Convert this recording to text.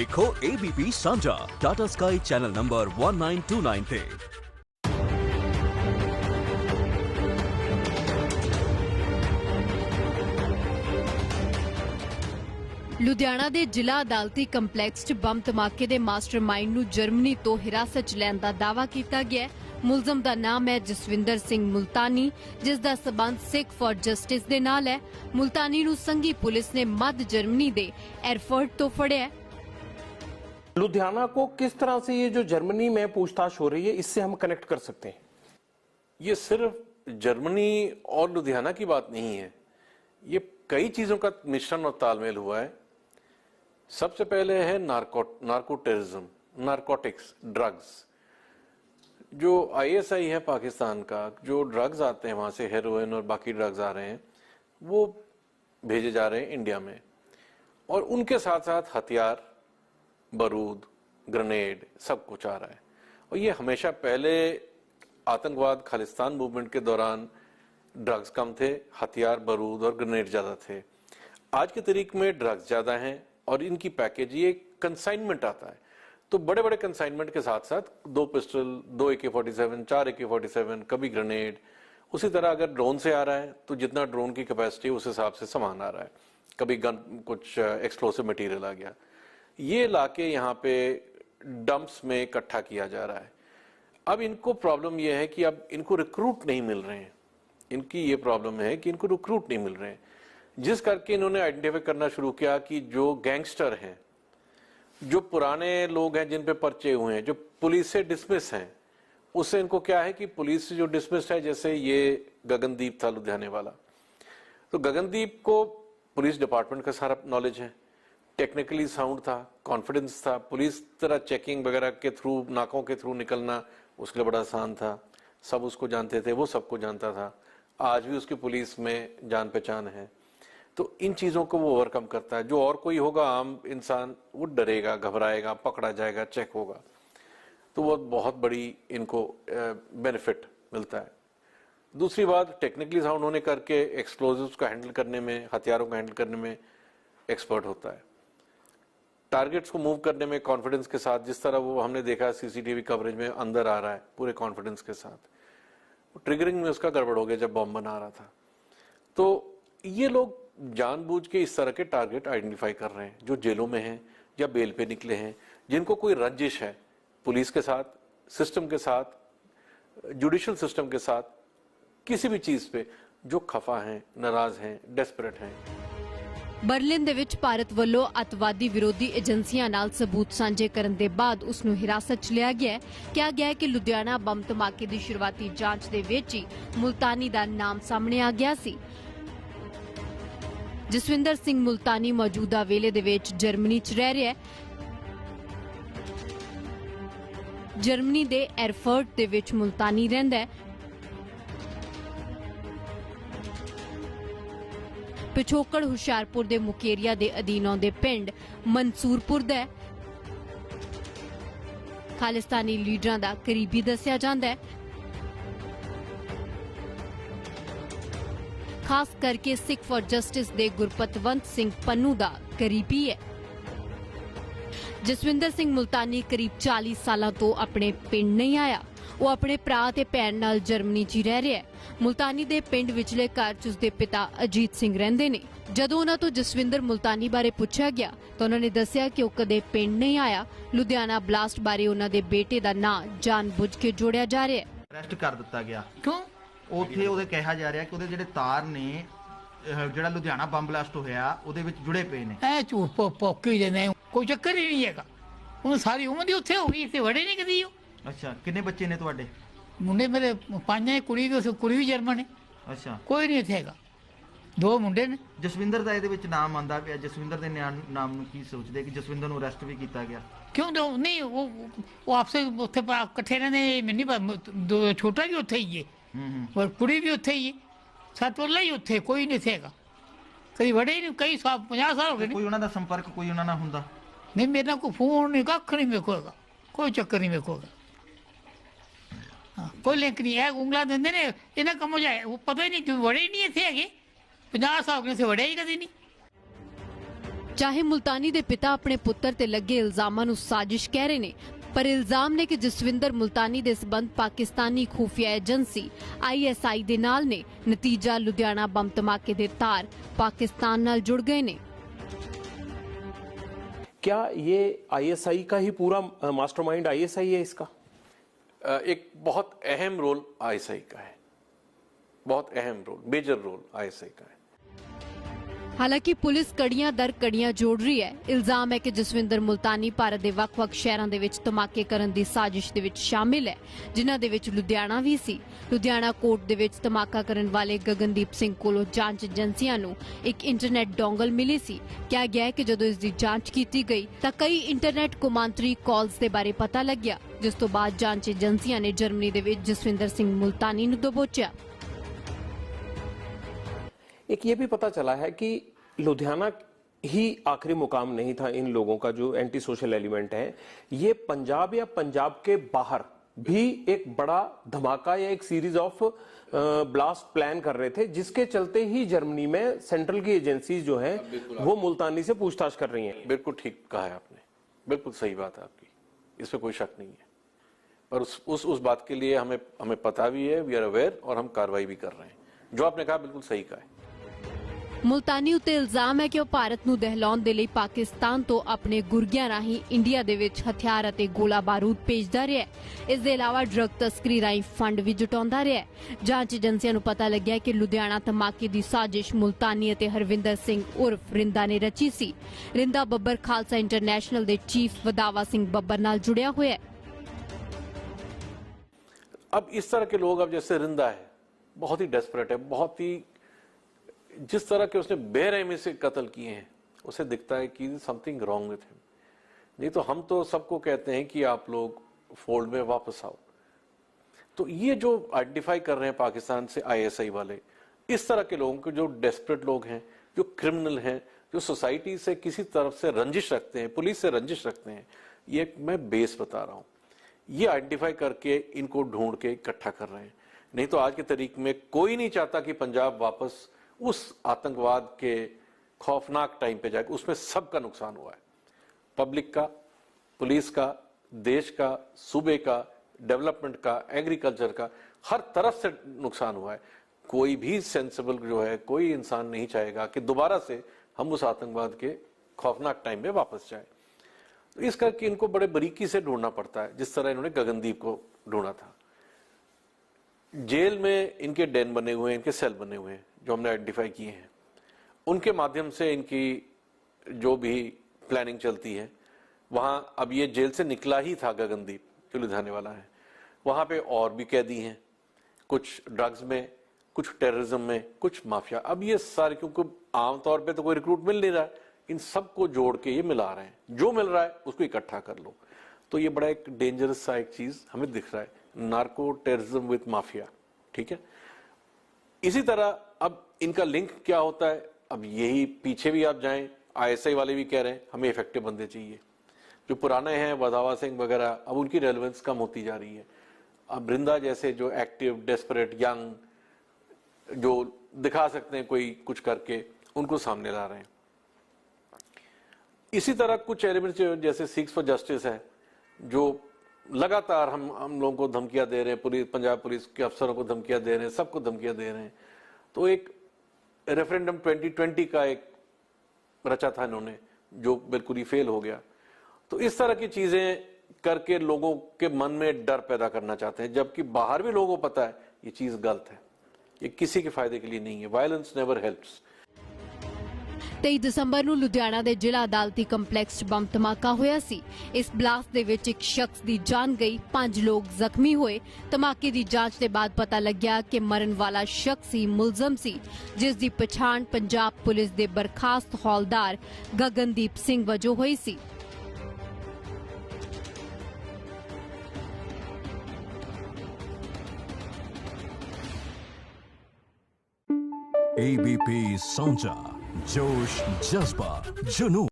देखो ABP सांझा Tata sky channel number 1929 ते। लुधियाना के जिला अदालती कंपलैक्स च बम धमाके के मास्टरमाइंड नूं जर्मनी तो हिरासत च लैण दा दावा किया गया है। मुलजम का नाम है जसविंदर सिंह मुल्तानी, जिसका संबंध सिख फॉर जस्टिस दे नाल है। मुल्तानी नूं संघी पुलिस ने मध्य जर्मनी के एरफर्ट तो फड़िया है। लुधियाना को किस तरह से ये जो जर्मनी में पूछताछ हो रही है इससे हम कनेक्ट कर सकते हैं? ये सिर्फ जर्मनी और लुधियाना की बात नहीं है, ये कई चीजों का मिश्रण और तालमेल हुआ है। सबसे पहले है नार्को टेररिज्म, नारकोटिक्स, ड्रग्स। जो ISI है पाकिस्तान का, जो ड्रग्स आते हैं वहां से, हेरोइन और बाकी ड्रग्स आ रहे हैं, वो भेजे जा रहे हैं इंडिया में, और उनके साथ साथ हथियार, बारूद, ग्रेनेड, सब कुछ आ रहा है। और ये हमेशा पहले आतंकवाद खालिस्तान मूवमेंट के दौरान ड्रग्स कम थे, हथियार, बारूद और ग्रेनेड ज्यादा थे। आज के तरीक में ड्रग्स ज्यादा हैं और इनकी पैकेज, ये कंसाइनमेंट आता है, तो बड़े बड़े कंसाइनमेंट के साथ साथ 2 पिस्टल, 2 AK-47, 4 AK-47, कभी ग्रेनेड। उसी तरह अगर ड्रोन से आ रहा है तो जितना ड्रोन की कैपेसिटी उस हिसाब से सामान आ रहा है, कभी गन, कुछ एक्सप्लोसिव मटेरियल आ गया, ये लाके यहाँ पे डंप्स में इकट्ठा किया जा रहा है। अब इनको प्रॉब्लम यह है कि अब इनको रिक्रूट नहीं मिल रहे हैं, इनकी ये प्रॉब्लम है कि इनको रिक्रूट नहीं मिल रहे हैं, जिस करके इन्होंने आइडेंटिफाई करना शुरू किया कि जो गैंगस्टर हैं, जो पुराने लोग हैं जिन पे पर्चे हुए हैं, जो पुलिस से डिसमिस हैं, उससे इनको क्या है कि पुलिस से जो डिसमिस है, जैसे ये गगनदीप था लुधियाने वाला, तो गगनदीप को पुलिस डिपार्टमेंट का सारा नॉलेज है, टेक्निकली साउंड था, कॉन्फिडेंस था, पुलिस तरह चेकिंग वगैरह के थ्रू, नाकों के थ्रू निकलना उसके लिए बड़ा आसान था, सब उसको जानते थे, वो सबको जानता था, आज भी उसकी पुलिस में जान पहचान है। तो इन चीजों को वो ओवरकम करता है। जो और कोई होगा आम इंसान, वो डरेगा, घबराएगा, पकड़ा जाएगा, चेक होगा, तो वो बहुत बड़ी इनको बेनिफिट मिलता है। दूसरी बात, टेक्निकली साउंड होने करके एक्सप्लोजिव्स को हैंडल करने में, हथियारों को हैंडल करने में एक्सपर्ट होता है, टारगेट्स को मूव करने में कॉन्फिडेंस के साथ, जिस तरह वो हमने देखा CCTV कवरेज में अंदर आ रहा है पूरे कॉन्फिडेंस के साथ। ट्रिगरिंग में उसका गड़बड़ हो गया जब बॉम्ब बना रहा था। तो ये लोग जानबूझ के इस तरह के टारगेट आइडेंटिफाई कर रहे हैं, जो जेलों में हैं या बेल पे निकले हैं, जिनको कोई रंजिश है पुलिस के साथ, सिस्टम के साथ, जुडिशियल सिस्टम के साथ, किसी भी चीज पे, जो खफा हैं, नाराज हैं, डेस्परेट हैं। बर्लिन दे विच भारत ਵੱਲੋਂ अतवादी विरोधी एजेंसियां नाल सबूत सांझे करन दे बाद उस नूं हिरासत च लिया गया है। कहा गया है कि लुधियाना बम धमाके की शुरुआती जांच दे विच ही मुल्तानी दा नाम सामने आ गया सी। जसविंदर सिंह मुल्तानी मौजूदा वेले दे विच जर्मनी च रह रहा है। जर्मनी दे एरफर्ट दे विच मुल्तानी रहिंदा है। पिछोकड़ हुशियारपुर दे मुकेरिया दे अधीन आउंदे पिंड मंसूरपुर दा है। खालिस्तानी लीडरां दा करीबी दस्सिया जांदा है, खास करके सिख फॉर जस्टिस दे गुरपतवंत सिंह पन्नू दा करीबी है। जसविंदर सिंह मुल्तानी करीब 40 साल तो अपने पिंड नहीं आया। वो अपने भरा ते भैन नाल जर्मनी च रह रहा है। मुल्तानी दे पिंड विचले घर च उसदे पिता अजीत सिंह रहिंदे ने। जदों उन्हां तो जसविंदर मुल्तानी बारे पूछा गया तो उन्होंने दस्सिया कि वह कदे पिंड नहीं आया। लुधियाना ब्लास्ट बारे उन्हां दे बेटे दा नाम जानबूझ के जोड़िया जा रहा है। अरेस्ट कर दिता गया क्यों? ਉੱਥੇ ਉਹਦੇ ਕਿਹਾ ਜਾ ਰਿਹਾ ਕਿ ਉਹਦੇ ਜਿਹੜੇ ਤਾਰ ਨੇ, ਜਿਹੜਾ ਲੁਧਿਆਣਾ ਬੰਬ ਬਲਾਸਟ ਹੋਇਆ ਉਹਦੇ ਵਿੱਚ ਜੁੜੇ ਪਏ ਨੇ। ਐ ਝੂਠ ਪੋਕੀ ਜਾਂਦੇ, ਕੋਈ ਚੱਕਰ ਹੀ ਨਹੀਂ ਹੈਗਾ। ਹੁਣ ਸਾਰੀ ਉਮਰ ਦੀ ਉੱਥੇ ਹੋ ਗਈ, ਇੱਥੇ ਵੜੇ ਨਹੀਂ ਕਦੀ ਉਹ। ਅੱਛਾ, ਕਿੰਨੇ ਬੱਚੇ ਨੇ ਤੁਹਾਡੇ? ਮੁੰਡੇ ਮੇਰੇ 5 ਨੇ, ਕੁੜੀ ਵੀ ਜਰਮਨ ਹੈ। ਅੱਛਾ, ਕੋਈ ਨਹੀਂ ਇੱਥੇ ਹੈਗਾ, 2 ਮੁੰਡੇ ਨੇ। ਜਸਵਿੰਦਰ ਦਾ ਇਹਦੇ ਵਿੱਚ ਨਾਮ ਆਂਦਾ ਪਿਆ। ਜਸਵਿੰਦਰ ਦੇ ਨਾਮ ਨੂੰ ਕੀ ਸੋਚਦੇ ਕਿ ਜਸਵਿੰਦਰ ਨੂੰ ਅਰੈਸਟ ਵੀ ਕੀਤਾ ਗਿਆ? ਕਿਉਂ ਨਹੀਂ, ਉਹ ਆਪਸੇ ਉੱਥੇ ਇਕੱਠੇ ਰਹਿੰਦੇ। ਮੈਨੂੰ ਛੋਟਾ ਵੀ ਉੱਥੇ ਹੀ ਹੈ, और कुड़ी भी उत्थे ही है, सतवला ही उत्थे, कोई नहीं थे कभी बड़े ही नहीं, कई 50 साल हो गए। कोई उन्होंने संपर्क कोई उन्होंने हुंदा नहीं? मेरे कोई फोन नहीं, कख नहीं मेरे को, कोई चक्कर नहीं मेरे को। कोई लिंक नहीं है। उंगला देंदे ने इन्हें कम हो जाए, वो पता ही नहीं क्यों बड़े ही नहीं थे है। 50 साल से बड़े ही कभी नहीं। ਚਾਹੇ ਮੁਲਤਾਨੀ ਦੇ ਪਿਤਾ ਆਪਣੇ ਪੁੱਤਰ ਤੇ ਲੱਗੇ ਇਲਜ਼ਾਮਾਂ ਨੂੰ ਸਾਜ਼ਿਸ਼ ਕਹਿ ਰਹੇ ਨੇ, ਪਰ ਇਲਜ਼ਾਮ ਨੇ ਕਿ ਜਸਵਿੰਦਰ ਮੁਲਤਾਨੀ ਦੇ ਸਬੰਧ ਪਾਕਿਸਤਾਨੀ ਖੂਫੀਆ ਏਜੰਸੀ ISI ਦੇ ਨਾਲ ਨੇ। ਨਤੀਜਾ ਲੁਧਿਆਣਾ ਬੰਬ ਧਮਾਕੇ ਦੇ ਤਾਰ पाकिस्तान नाल जुड़ गए ने। क्या ये ISI का ही पूरा मास्टरमाइंड ISI है इसका? एक बहुत अहम रोल ISI का है, बहुत अहम रोल, मेजर रोल ISI का है। हालांकि पुलिस कड़ियां दर कड़ियां जोड़ रही है। इल्जाम है कि जसविंदर मुल्तानी भारत के ਵੱਖ-ਵੱਖ शहरों ਦੇ ਵਿੱਚ ਧਮਾਕੇ ਕਰਨ ਦੀ ਸਾਜ਼ਿਸ਼ ਦੇ ਵਿੱਚ ਸ਼ਾਮਿਲ ਹੈ, ਜਿਨ੍ਹਾਂ ਦੇ ਵਿੱਚ ਲੁਧਿਆਣਾ ਵੀ ਸੀ। ਲੁਧਿਆਣਾ ਕੋਰਟ ਦੇ ਵਿੱਚ ਧਮਾਕਾ ਕਰਨ ਵਾਲੇ ਗਗਨਦੀਪ ਸਿੰਘ ਕੋਲੋਂ ਜਾਂਚ ਏਜੰਸੀਆਂ ਨੂੰ ਇੱਕ ਇੰਟਰਨੈਟ ਡੋਂਗਲ ਮਿਲੀ ਸੀ। ਕਿਹਾ ਗਿਆ ਹੈ ਕਿ ਜਦੋਂ ਇਸ ਦੀ ਜਾਂਚ ਕੀਤੀ ਗਈ ਤਾਂ ਕਈ ਇੰਟਰਨੈਟ ਕੌਮਾਂਤਰੀ ਕਾਲਸ ਦੇ ਬਾਰੇ ਪਤਾ ਲੱਗਿਆ, ਜਿਸ ਤੋਂ ਬਾਅਦ ਜਾਂਚ ਏਜੰਸੀਆਂ ਨੇ ਜਰਮਨੀ ਦੇ ਵਿੱਚ ਜਸਵਿੰਦਰ ਸਿੰਘ ਮੁਲਤਾਨੀ ਨੂੰ ਦਬੋਚਿਆ। एक ये भी पता चला है कि लुधियाना ही आखिरी मुकाम नहीं था इन लोगों का जो एंटी सोशल एलिमेंट है, ये पंजाब या पंजाब के बाहर भी एक बड़ा धमाका या एक सीरीज ऑफ ब्लास्ट प्लान कर रहे थे, जिसके चलते ही जर्मनी में सेंट्रल की एजेंसीज जो है वो मुल्तानी से पूछताछ कर रही हैं। बिल्कुल ठीक कहा है आपने, बिल्कुल सही बात है आपकी, इसमें कोई शक नहीं है। और उस बात के लिए हमें पता भी है, वी आर अवेयर, और हम कार्रवाई भी कर रहे हैं। जो आपने कहा बिल्कुल सही कहा है। ਮੁਲਤਾਨੀ ਉੱਤੇ ਇਲਜ਼ਾਮ ਹੈ ਕਿ ਉਹ ਭਾਰਤ ਨੂੰ ਦਹਿਲਾਉਣ ਦੇ ਲਈ ਪਾਕਿਸਤਾਨ ਤੋਂ ਆਪਣੇ ਗੁਰਗਿਆਂ ਰਾਹੀਂ ਇੰਡੀਆ ਦੇ ਵਿੱਚ ਹਥਿਆਰ ਅਤੇ ਗੋਲਾ ਬਾਰੂਦ ਭੇਜਦਾ ਰਿਹਾ ਹੈ। ਇਸ ਦੇ ਇਲਾਵਾ ਡਰੱਗ ਤਸਕਰੀ ਰਾਹੀਂ ਫੰਡ ਵੀ ਜੁਟਾਉਂਦਾ ਰਿਹਾ ਹੈ। ਜਾਂਚ ਏਜੰਸੀਆਂ ਨੂੰ ਪਤਾ ਲੱਗਿਆ ਕਿ ਲੁਧਿਆਣਾ ਧਮਾਕੇ ਦੀ ਸਾਜ਼ਿਸ਼ ਮੁਲਤਾਨੀ ਅਤੇ ਹਰਵਿੰਦਰ ਸਿੰਘ ਉਰਫ ਰਿੰਦਾ ਨੇ ਰਚੀ ਸੀ। ਰਿੰਦਾ ਬੱਬਰ ਖਾਲਸਾ ਇੰਟਰਨੈਸ਼ਨਲ ਦੇ ਚੀਫ ਵਦਾਵਾ ਸਿੰਘ ਬੱਬਰ ਨਾਲ जुड़िया हुआ है। अब इस तरह के लोग, अब जैसे रिंदा है, बहुत ही डेस्परेट है, बहुत ही जिस तरह के उसने बेरहमी से कत्ल किए हैं, उसे दिखता है कि समथिंग रॉन्ग विथ हिम। नहीं तो हम तो सबको कहते हैं कि आप लोग फोल्ड में वापस आओ। तो ये जो आइडेंटिफाई कर रहे हैं पाकिस्तान से ISI वाले, इस तरह के लोगों को, जो डेस्परेट लोग हैं, जो क्रिमिनल हैं, जो सोसाइटी से किसी तरफ से रंजिश रखते हैं, पुलिस से रंजिश रखते हैं, ये मैं बेस बता रहा हूं। ये आइडेंटिफाई करके इनको ढूंढ के इकट्ठा कर रहे हैं। नहीं तो आज के तारीख में कोई नहीं चाहता कि पंजाब वापस उस आतंकवाद के खौफनाक टाइम पे जाए। उसमें सबका नुकसान हुआ है, पब्लिक का, पुलिस का, देश का, सूबे का, डेवलपमेंट का, एग्रीकल्चर का, हर तरफ से नुकसान हुआ है। कोई भी सेंसिबल जो है, कोई इंसान नहीं चाहेगा कि दोबारा से हम उस आतंकवाद के खौफनाक टाइम में वापस जाए। तो इस करके इनको बड़े बारीकी से ढूंढना पड़ता है, जिस तरह इन्होंने गगनदीप को ढूंढा था। जेल में इनके डेन बने हुए हैं, इनके सेल बने हुए हैं, जो हमने आइडेंटिफाई किए हैं। उनके माध्यम से इनकी जो भी प्लानिंग चलती है, वहां अब ये जेल से निकला ही था गगनदीप, जो लुधियाने वाला है। वहां पे और भी कैदी हैं, कुछ ड्रग्स में, कुछ टेररिज्म में, कुछ माफिया। अब ये सारे, क्योंकि आमतौर पे तो कोई रिक्रूट मिल नहीं रहा है, इन सबको जोड़ के ये मिला रहे हैं। जो मिल रहा है उसको इकट्ठा कर लो। तो ये बड़ा एक डेंजरस सा एक चीज हमें दिख रहा है, नार्को टेररिज्म विद माफिया। ठीक है, इसी तरह अब इनका लिंक क्या होता है, अब यही पीछे भी आप जाएं, ISI वाले भी कह रहे हैं हमें इफेक्टिव बंदे चाहिए। जो पुराने हैं, वदावा सिंह वगैरह, अब उनकी रेलेवेंस कम होती जा रही है। अब रिंदा जैसे जो एक्टिव, डेस्परेट, यंग, जो दिखा सकते हैं कोई कुछ करके, उनको सामने ला रहे हैं। इसी तरह कुछ एलिमेंट्स जैसे सिक्स फॉर जस्टिस है, जो लगातार हम लोगों को धमकियां दे रहे हैं, पुलिस, पंजाब पुलिस के अफसरों को धमकियां दे रहे हैं, सबको धमकियां दे रहे हैं। तो एक रेफरेंडम 2020 का एक रचा था इन्होंने, जो बिल्कुल ही फेल हो गया। तो इस तरह की चीजें करके लोगों के मन में डर पैदा करना चाहते हैं, जबकि बाहर भी लोगों को पता है ये चीज गलत है, ये किसी के फायदे के लिए नहीं है। Violence never helps. 23 ਦਸੰਬਰ ਨੂੰ ਲੁਧਿਆਣਾ ਦੇ ਜ਼ਿਲ੍ਹਾ ਅਦਾਲਤੀ ਕੰਪਲੈਕਸ 'ਚ ਬੰਬ ਧਮਾਕਾ ਹੋਇਆ ਸੀ। ਇਸ ਬਲਾਸਟ ਦੇ ਵਿੱਚ ਇੱਕ ਸ਼ਖਸ ਦੀ ਜਾਨ ਗਈ, 5 ਲੋਕ ਜ਼ਖਮੀ ਹੋਏ। ਧਮਾਕੇ ਦੀ ਜਾਂਚ ਦੇ ਬਾਅਦ ਪਤਾ ਲੱਗਿਆ ਕਿ ਮਰਨ ਵਾਲਾ ਸ਼ਖਸ ਹੀ ਮੁਲਜ਼ਮ ਸੀ, ਜਿਸ ਦੀ ਪਛਾਣ ਪੰਜਾਬ ਪੁਲਿਸ ਦੇ ਬਰਖਾਸਤ ਹੌਲਦਾਰ ਗਗਨਦੀਪ ਸਿੰਘ ਵਜੋਂ ਹੋਈ ਸੀ। ABP Sonja, जोश, जज्बा, जुनून।